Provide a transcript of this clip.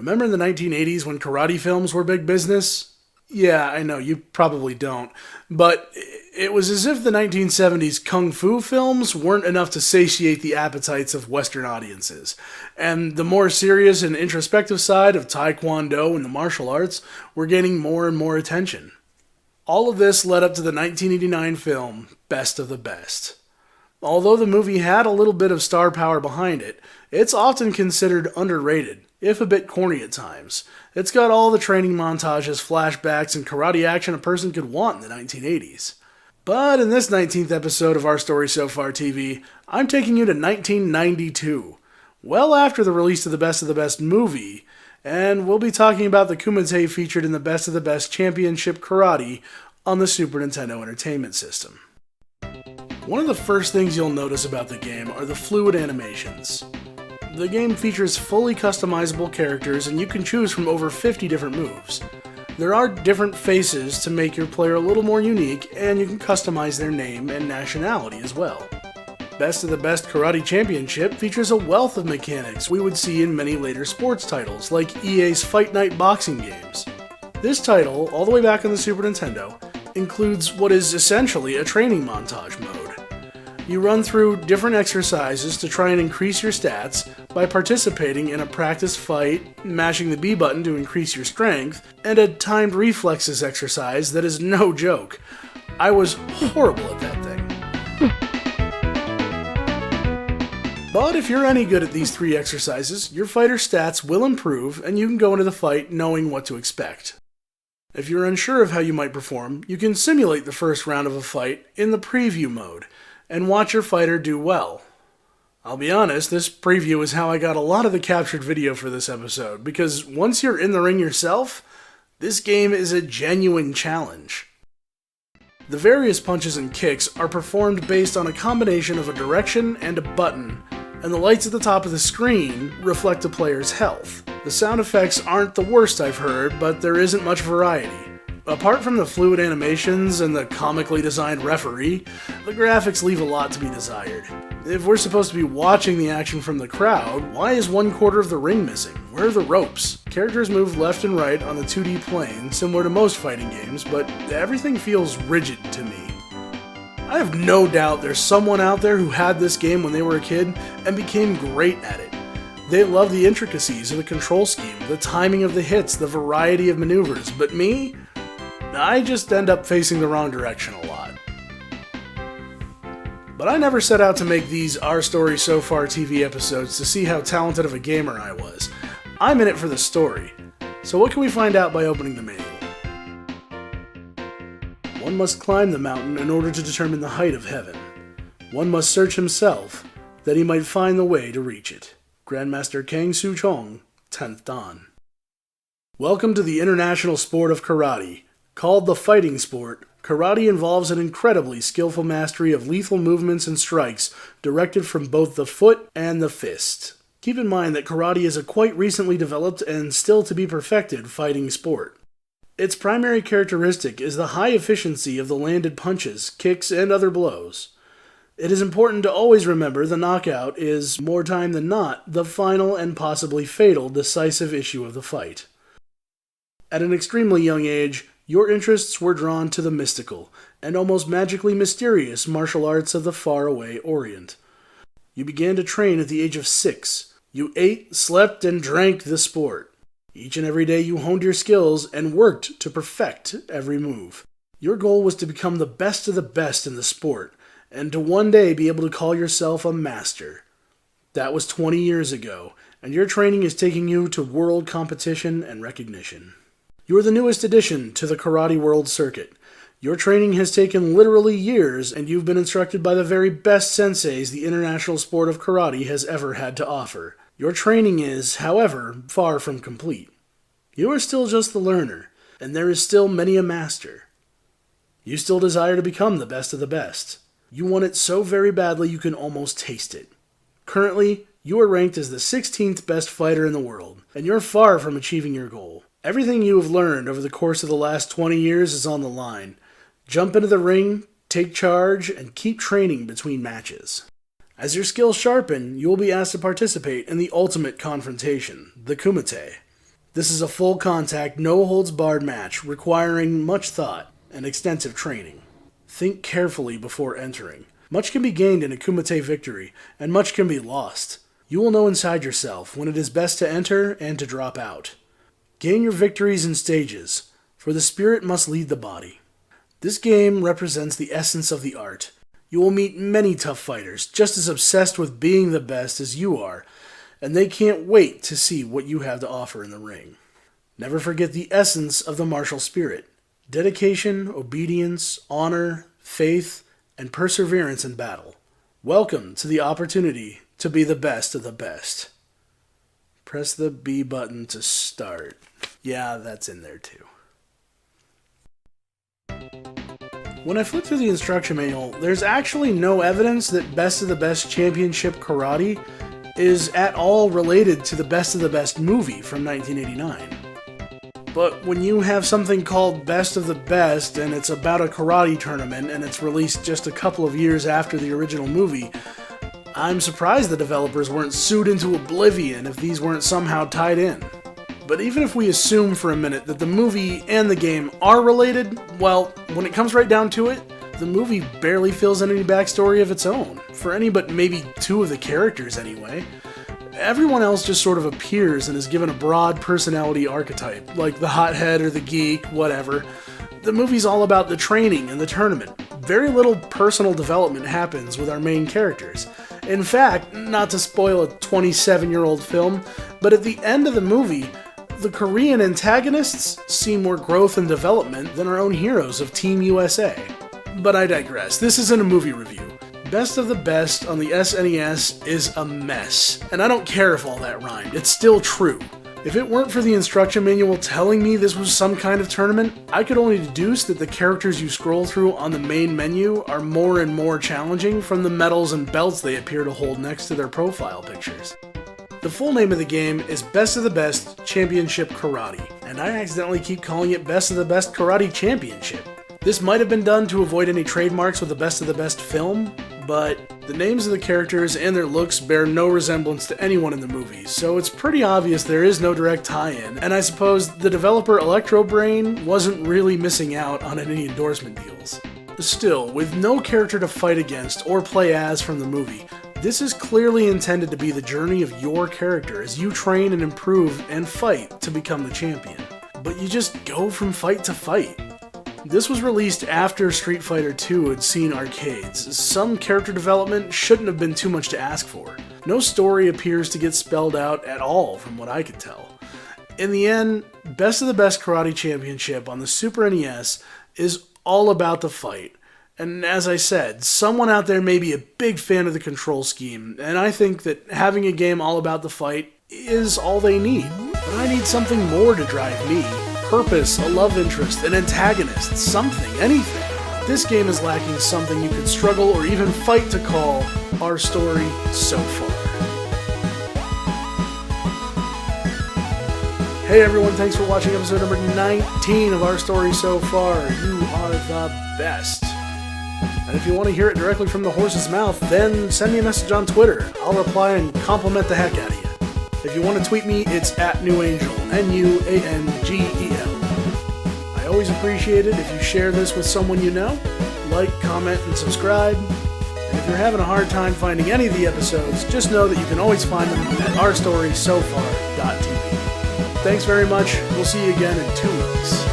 Remember in the 1980s when karate films were big business? Yeah, I know, you probably don't. But it was as if the 1970s kung fu films weren't enough to satiate the appetites of Western audiences. And the more serious and introspective side of Taekwondo and the martial arts were gaining more and more attention. All of this led up to the 1989 film, Best of the Best. Although the movie had a little bit of star power behind it, it's often considered underrated, if a bit corny at times. It's got all the training montages, flashbacks, and karate action a person could want in the 1980s. But in this 19th episode of Our Story So Far TV, I'm taking you to 1992, well after the release of the Best movie, and we'll be talking about the Kumite featured in the Best of the Best Championship Karate on the Super Nintendo Entertainment System. One of the first things you'll notice about the game are the fluid animations. The game features fully customizable characters and you can choose from over 50 different moves. There are different faces to make your player a little more unique, and you can customize their name and nationality as well. Best of the Best Karate Championship features a wealth of mechanics we would see in many later sports titles, like EA's Fight Night boxing games. This title, all the way back on the Super Nintendo, includes what is essentially a training montage mode. You run through different exercises to try and increase your stats by participating in a practice fight, mashing the B button to increase your strength, and a timed reflexes exercise that is no joke. I was horrible at that thing. But if you're any good at these three exercises, your fighter stats will improve and you can go into the fight knowing what to expect. If you're unsure of how you might perform, you can simulate the first round of a fight in the preview mode and watch your fighter do well. I'll be honest, this preview is how I got a lot of the captured video for this episode, because once you're in the ring yourself, this game is a genuine challenge. The various punches and kicks are performed based on a combination of a direction and a button, and the lights at the top of the screen reflect a player's health. The sound effects aren't the worst I've heard, but there isn't much variety. Apart from the fluid animations and the comically designed referee, the graphics leave a lot to be desired. If we're supposed to be watching the action from the crowd, why is 1/4 of the ring missing? Where are the ropes? Characters move left and right on the 2D plane, similar to most fighting games, but everything feels rigid to me. I have no doubt there's someone out there who had this game when they were a kid and became great at it. They love the intricacies of the control scheme, the timing of the hits, the variety of maneuvers, but me? I just end up facing the wrong direction a lot. But I never set out to make these Our Story So Far TV episodes to see how talented of a gamer I was. I'm in it for the story. So what can we find out by opening the manual? One must climb the mountain in order to determine the height of heaven. One must search himself, that he might find the way to reach it. Grandmaster Kang Soo Chong, 10th Dan. Welcome to the international sport of karate. Called the fighting sport, karate involves an incredibly skillful mastery of lethal movements and strikes directed from both the foot and the fist. Keep in mind that karate is a quite recently developed and still to be perfected fighting sport. Its primary characteristic is the high efficiency of the landed punches, kicks, and other blows. It is important to always remember the knockout is, more time than not, the final and possibly fatal decisive issue of the fight. At an extremely young age, your interests were drawn to the mystical and almost magically mysterious martial arts of the faraway Orient. You began to train at the age of 6. You ate, slept, and drank the sport. Each and every day you honed your skills and worked to perfect every move. Your goal was to become the best of the best in the sport, and to one day be able to call yourself a master. That was 20 years ago, and your training is taking you to world competition and recognition. You're the newest addition to the Karate World Circuit. Your training has taken literally years, and you've been instructed by the very best senseis the international sport of karate has ever had to offer. Your training is, however, far from complete. You are still just the learner, and there is still many a master. You still desire to become the best of the best. You want it so very badly you can almost taste it. Currently, you are ranked as the 16th best fighter in the world, and you're far from achieving your goal. Everything you have learned over the course of the last 20 years is on the line. Jump into the ring, take charge, and keep training between matches. As your skills sharpen, you will be asked to participate in the ultimate confrontation, the Kumite. This is a full contact, no holds barred match requiring much thought and extensive training. Think carefully before entering. Much can be gained in a Kumite victory, and much can be lost. You will know inside yourself when it is best to enter and to drop out. Gain your victories in stages, for the spirit must lead the body. This game represents the essence of the art. You will meet many tough fighters, just as obsessed with being the best as you are, and they can't wait to see what you have to offer in the ring. Never forget the essence of the martial spirit: dedication, obedience, honor, faith, and perseverance in battle. Welcome to the opportunity to be the best of the best. Press the B button to start. Yeah, that's in there too. When I flip through the instruction manual, there's actually no evidence that Best of the Best Championship Karate is at all related to the Best of the Best movie from 1989. But when you have something called Best of the Best and it's about a karate tournament and it's released just a couple of years after the original movie, I'm surprised the developers weren't sued into oblivion if these weren't somehow tied in. But even if we assume for a minute that the movie and the game are related, well, when it comes right down to it, the movie barely fills in any backstory of its own, for any but maybe two of the characters anyway. Everyone else just sort of appears and is given a broad personality archetype, like the hothead or the geek, whatever. The movie's all about the training and the tournament. Very little personal development happens with our main characters. In fact, not to spoil a 27-year-old film, but at the end of the movie, the Korean antagonists see more growth and development than our own heroes of Team USA. But I digress. This isn't a movie review. Best of the Best on the SNES is a mess, and I don't care if all that rhymed. It's still true. If it weren't for the instruction manual telling me this was some kind of tournament, I could only deduce that the characters you scroll through on the main menu are more and more challenging from the medals and belts they appear to hold next to their profile pictures. The full name of the game is Best of the Best Championship Karate, and I accidentally keep calling it Best of the Best Karate Championship. This might have been done to avoid any trademarks with the Best of the Best film, but the names of the characters and their looks bear no resemblance to anyone in the movie, so it's pretty obvious there is no direct tie-in, and I suppose the developer Electrobrain wasn't really missing out on any endorsement deals. Still, with no character to fight against or play as from the movie, this is clearly intended to be the journey of your character as you train and improve and fight to become the champion. But you just go from fight to fight. This was released after Street Fighter II had seen arcades. Some character development shouldn't have been too much to ask for. No story appears to get spelled out at all from what I could tell. In the end, Best of the Best Karate Championship on the Super NES is all about the fight. And as I said, someone out there may be a big fan of the control scheme, and I think that having a game all about the fight is all they need. But I need something more to drive me. Purpose, a love interest, an antagonist, something, anything. This game is lacking something you could struggle or even fight to call our story so far. Hey everyone, thanks for watching episode number 19 of Our Story So Far. You are the best. And if you want to hear it directly from the horse's mouth, then send me a message on Twitter. I'll reply and compliment the heck out of you. If you want to tweet me, it's @NewAngel, NUANGEL. I always appreciate it if you share this with someone you know. Like, comment, and subscribe. And if you're having a hard time finding any of the episodes, just know that you can always find them at ourstorysofar.tv. Thanks very much. We'll see you again in 2 weeks.